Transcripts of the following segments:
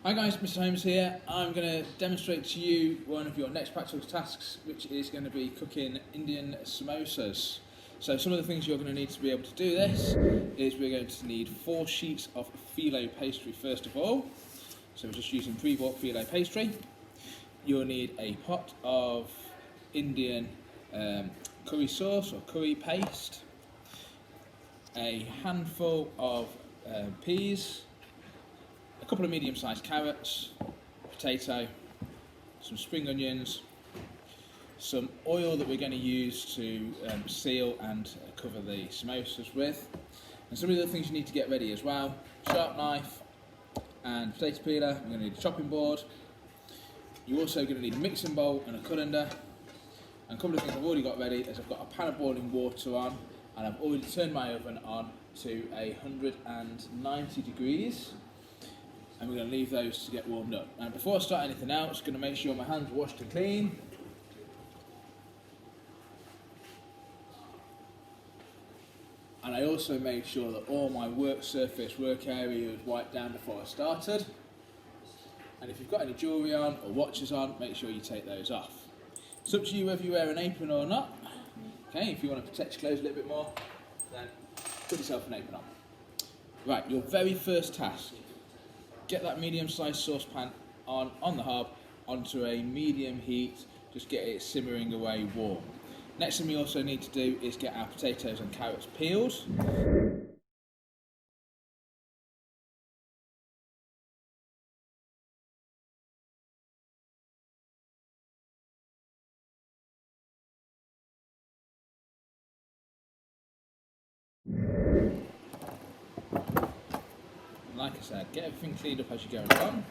Hi guys, Mr. Holmes here. I'm going to demonstrate to you one of your next practical tasks, which is going to be cooking Indian samosas. So some of the things you're going to need to be able to do this is we're going to need 4 sheets of phyllo pastry first of all. So we're just using pre-bought phyllo pastry. You'll need a pot of Indian curry sauce or curry paste, a handful of peas, a couple of medium-sized carrots, potato, some spring onions, some oil that we're going to use to seal and cover the samosas with, and some of the other things you need to get ready as well: sharp knife and potato peeler. We're going to need a chopping board. You're also going to need a mixing bowl and a colander. And a couple of things I've already got ready is I've got a pan of boiling water on, and I've already turned my oven on to 190 degrees. And we're going to leave those to get warmed up. Now, before I start anything else, I'm going to make sure my hands are washed and clean. And I also made sure that all my work surface, work area was wiped down before I started. And if you've got any jewellery on or watches on, make sure you take those off. It's up to you whether you wear an apron or not. Okay, if you want to protect your clothes a little bit more, then put yourself an apron on. Right, your very first task. Get that medium-sized saucepan on the hob onto a medium heat, just get it simmering away warm. Next thing we also need to do is get our potatoes and carrots peeled. Like I said, get everything cleaned up as you go along.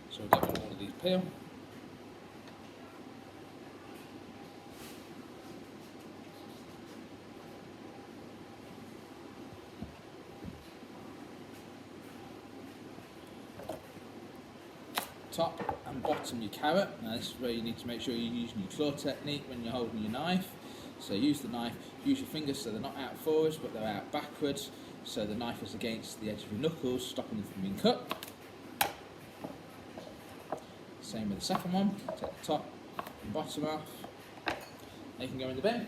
So we'll get rid of all of these peel. Top and bottom your carrot. Now this is where you need to make sure you're using your claw technique when you're holding your knife. So use the knife, use your fingers so they're not out forwards but they're out backwards, so the knife is against the edge of your knuckles, stopping them from being cut. Same with the second one. Take the top and bottom off. They can go in the bin.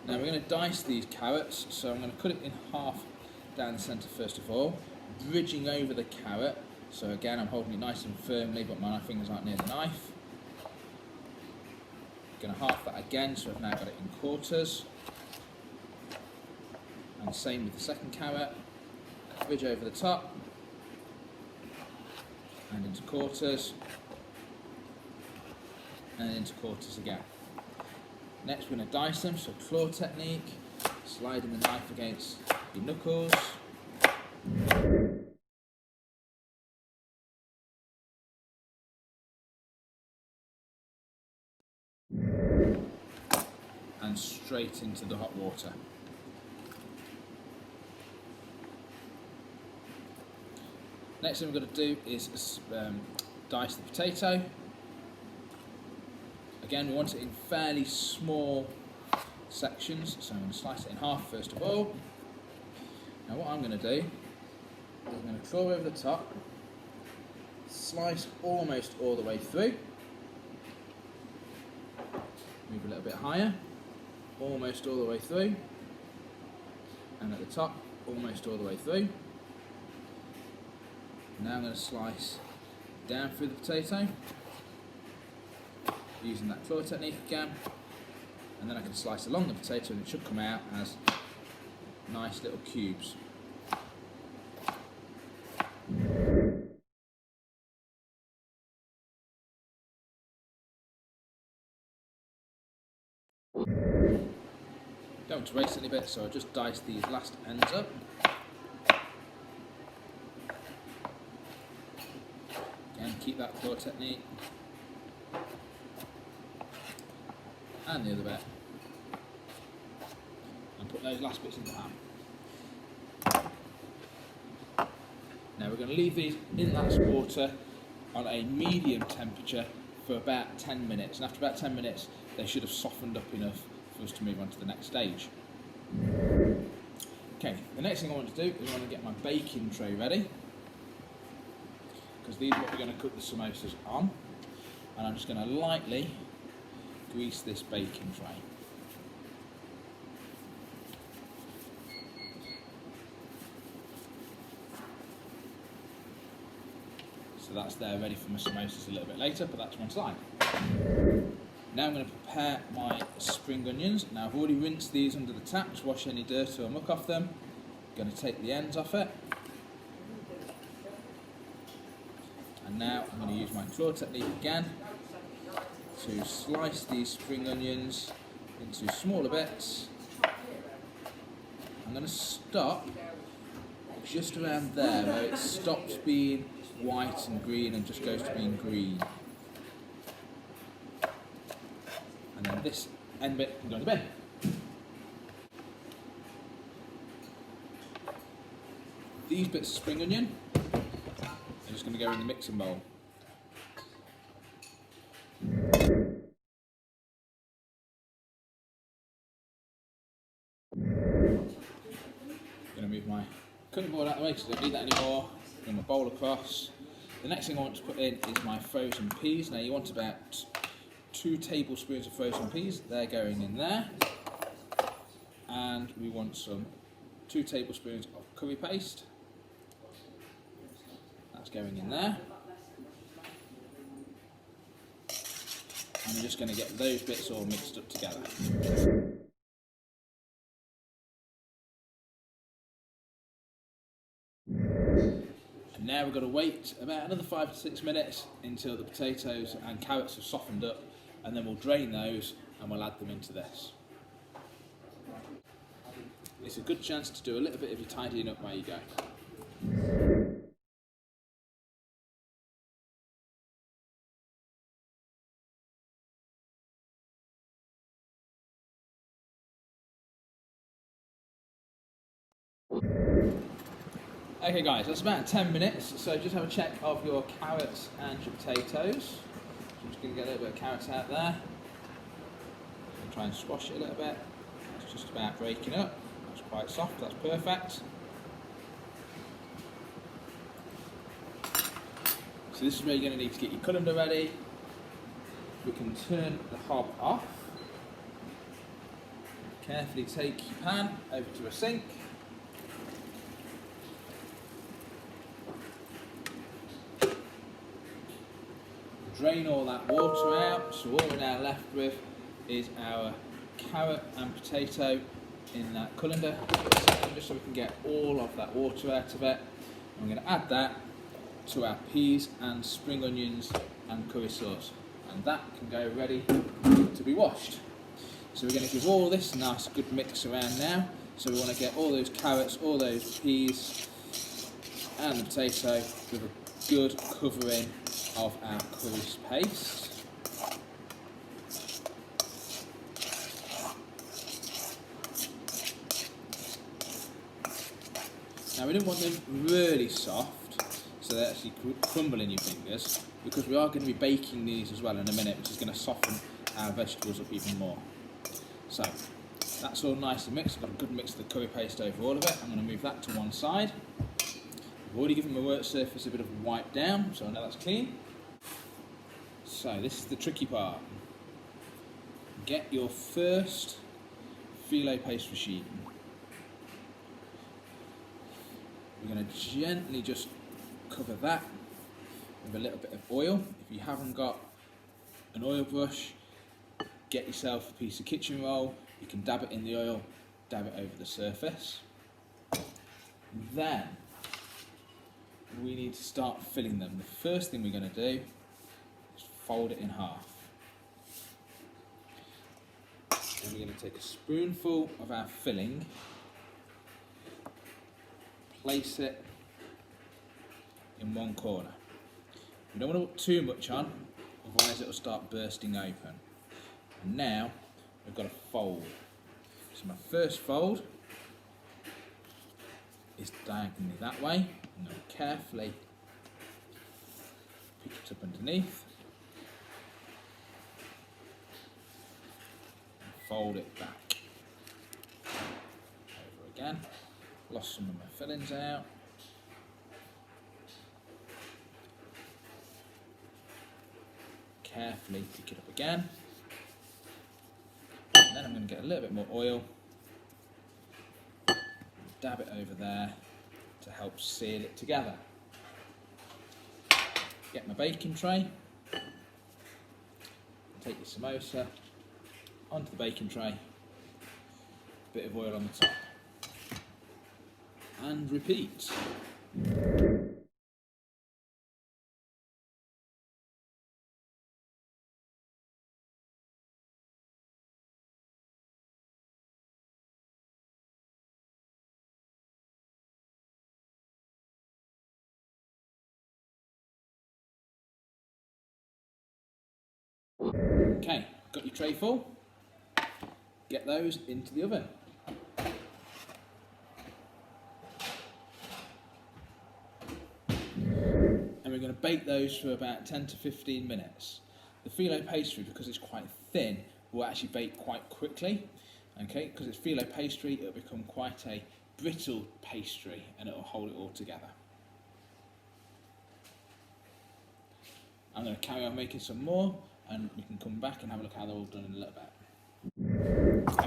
Now we're going to dice these carrots, so I'm going to cut it in half down the centre first of all, bridging over the carrot. So again, I'm holding it nice and firmly, but my fingers aren't near the knife. Going to half that again, so I've now got it in quarters. And same with the second carrot, bridge over the top and into quarters and into quarters again. Next we're going to dice them, so claw technique, sliding the knife against your knuckles. And straight into the hot water. Next thing we're going to do is dice the potato. Again, we want it in fairly small sections, so I'm going to slice it in half first of all. Now what I'm going to do is I'm going to claw over the top, slice almost all the way through, move a little bit higher, almost all the way through, and at the top, almost all the way through. Now I'm going to slice down through the potato, using that claw technique again, and then I can slice along the potato and it should come out as nice little cubes. Don't want to waste any bits, so I'll just dice these last ends up. Again, keep that claw technique. And the other bit. And put those last bits in the pan. Now we're going to leave these in that water on a medium temperature for about 10 minutes. And after about 10 minutes, they should have softened up enough for us to move on to the next stage. Okay, the next thing I want to do is I want to get my baking tray ready, because these are what we're going to cook the samosas on, and I'm just going to lightly grease this baking tray. So that's there ready for my samosas a little bit later, but that's one side. Now I'm going to prepare my spring onions. Now I've already rinsed these under the tap to wash any dirt or muck off them. I'm going to take the ends off it. And now I'm going to use my claw technique again to slice these spring onions into smaller bits. I'm going to stop just around there where it stops being white and green and just goes to being green. And then this end bit can go in the bin. These bits of spring onion are just going to go in the mixing bowl. I'm going to move my cutting board out of the way because I don't need that anymore. Bring my bowl across. The next thing I want to put in is my frozen peas. Now you want about 2 tablespoons of frozen peas. They're going in there. And we want some 2 tablespoons of curry paste. That's going in there. And we're just going to get those bits all mixed up together. And now we've got to wait about another 5 to 6 minutes until the potatoes and carrots have softened up, and then we'll drain those and we'll add them into this. It's a good chance to do a little bit of your tidying up while you go. Okay guys, that's about 10 minutes, so just have a check of your carrots and your potatoes. I'm just going to get a little bit of carrots out there. And try and squash it a little bit. It's just about breaking up. That's quite soft, that's perfect. So this is where you're going to need to get your colander ready. We can turn the hob off. Carefully take your pan over to a sink. Drain all that water out, so all we're now left with is our carrot and potato in that colander, just so we can get all of that water out of it. And we're going to add that to our peas and spring onions and curry sauce, and that can go ready to be washed. So we're going to give all this a nice good mix around now. So we want to get all those carrots, all those peas and the potato with a good covering of our curry paste. Now we don't want them really soft so they actually crumble in your fingers, because we are going to be baking these as well in a minute, which is going to soften our vegetables up even more. So that's all nicely mixed. I've got a good mix of the curry paste over all of it. I'm going to move that to one side. I've already given my work surface a bit of a wipe down, so I know that's clean. So this is the tricky part. Get your first filo pastry sheet. We're going to gently just cover that with a little bit of oil. If you haven't got an oil brush, get yourself a piece of kitchen roll. You can dab it in the oil, dab it over the surface. Then we need to start filling them. The first thing we're going to do is fold it in half. Then we're going to take a spoonful of our filling, place it in one corner. We don't want to put too much on, otherwise it will start bursting open. And now we've got to fold. So my first fold is diagonally that way. I'm going to carefully pick it up underneath and fold it back. Over again. Lost some of my fillings out. Carefully pick it up again. And then I'm going to get a little bit more oil. Dab it over there to help seal it together. Get my baking tray. Take your samosa onto the baking tray. Bit of oil on the top. And repeat. Okay, got your tray full. Get those into the oven. And we're going to bake those for about 10 to 15 minutes. The filo pastry, because it's quite thin, will actually bake quite quickly. Okay, because it's filo pastry, it'll become quite a brittle pastry and it'll hold it all together. I'm going to carry on making some more and we can come back and have a look how they're all done in a little bit.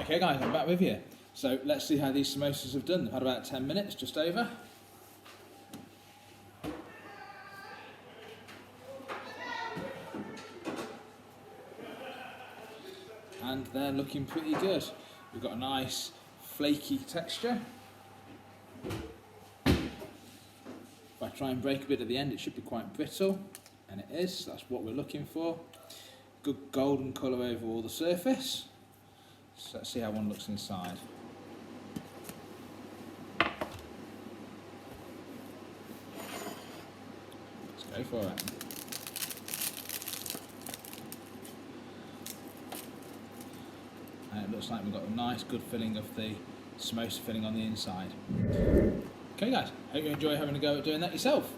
Okay guys, I'm back with you. So let's see how these samosas have done. They've had about 10 minutes, just over. And they're looking pretty good. We've got a nice flaky texture. If I try and break a bit at the end, it should be quite brittle, and it is. That's what we're looking for. Good golden colour over all the surface. So let's see how one looks inside. Let's go for it. And it looks like we've got a nice good filling of the samosa filling on the inside. Okay guys, hope you enjoy having a go at doing that yourself.